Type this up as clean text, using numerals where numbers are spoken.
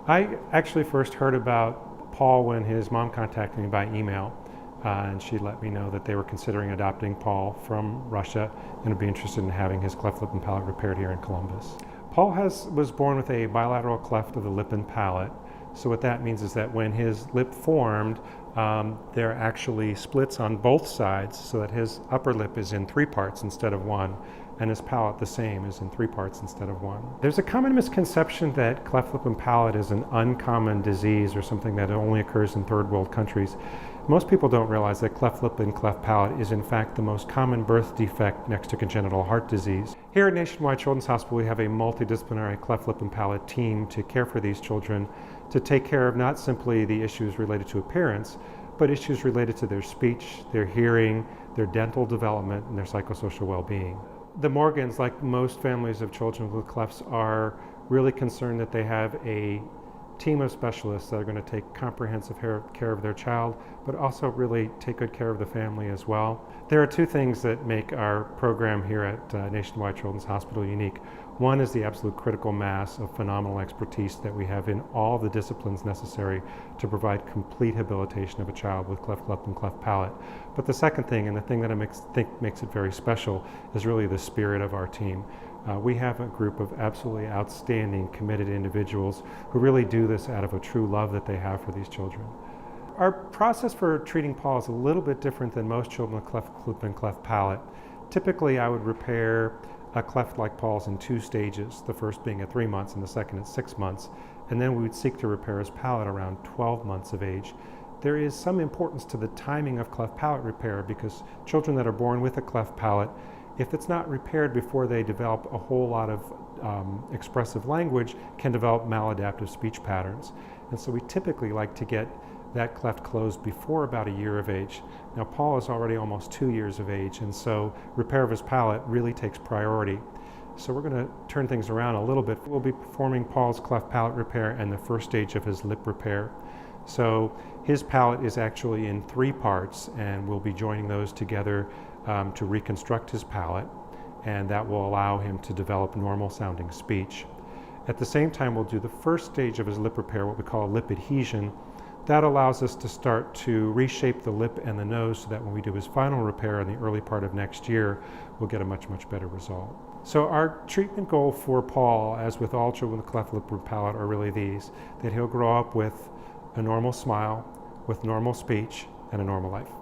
I actually first heard about Paul when his mom contacted me by email, and she let me know that they were considering adopting Paul from Russia and would be interested in having his cleft lip and palate repaired here in Columbus. Paul was born with a bilateral cleft of the lip and palate. So what that means is that when his lip formed, there are actually splits on both sides so that his upper lip is in 3 parts instead of 1, and his palate the same, is in 3 parts instead of 1. There's a common misconception that cleft lip and palate is an uncommon disease or something that only occurs in third world countries. Most people don't realize that cleft lip and cleft palate is in fact the most common birth defect next to congenital heart disease. Here at Nationwide Children's Hospital, we have a multidisciplinary cleft lip and palate team to care for these children, to take care of not simply the issues related to appearance, but issues related to their speech, their hearing, their dental development, and their psychosocial well-being. The Morgans, like most families of children with clefts, are really concerned that they have a team of specialists that are going to take comprehensive care of their child, but also really take good care of the family as well. There are 2 things that make our program here at Nationwide Children's Hospital unique. One is the absolute critical mass of phenomenal expertise that we have in all the disciplines necessary to provide complete habilitation of a child with cleft lip and cleft palate. But the second thing, and the thing that I think makes it very special, is really the spirit of our team. We have a group of absolutely outstanding, committed individuals who really do this out of a true love that they have for these children. Our process for treating Paul is a little bit different than most children with cleft lip and cleft palate. Typically, I would repair a cleft like Paul's in 2 stages, the first being at 3 months and the second at 6 months, and then we would seek to repair his palate around 12 months of age. There is some importance to the timing of cleft palate repair because children that are born with a cleft palate, if it's not repaired before they develop a whole lot of expressive language, can develop maladaptive speech patterns. And so we typically like to get that cleft closed before about 1 year of age. Now Paul is already almost 2 years of age, and so repair of his palate really takes priority. So we're going to turn things around a little bit. We'll be performing Paul's cleft palate repair and the first stage of his lip repair. So his palate is actually in 3 parts, and we'll be joining those together to reconstruct his palate, and that will allow him to develop normal sounding speech. At the same time, we'll do the first stage of his lip repair, what we call lip adhesion. That allows us to start to reshape the lip and the nose so that when we do his final repair in the early part of next year, we'll get a much, much better result. So our treatment goal for Paul, as with all children with cleft lip and palate, are really these: that he'll grow up with a normal smile, with normal speech, and a normal life.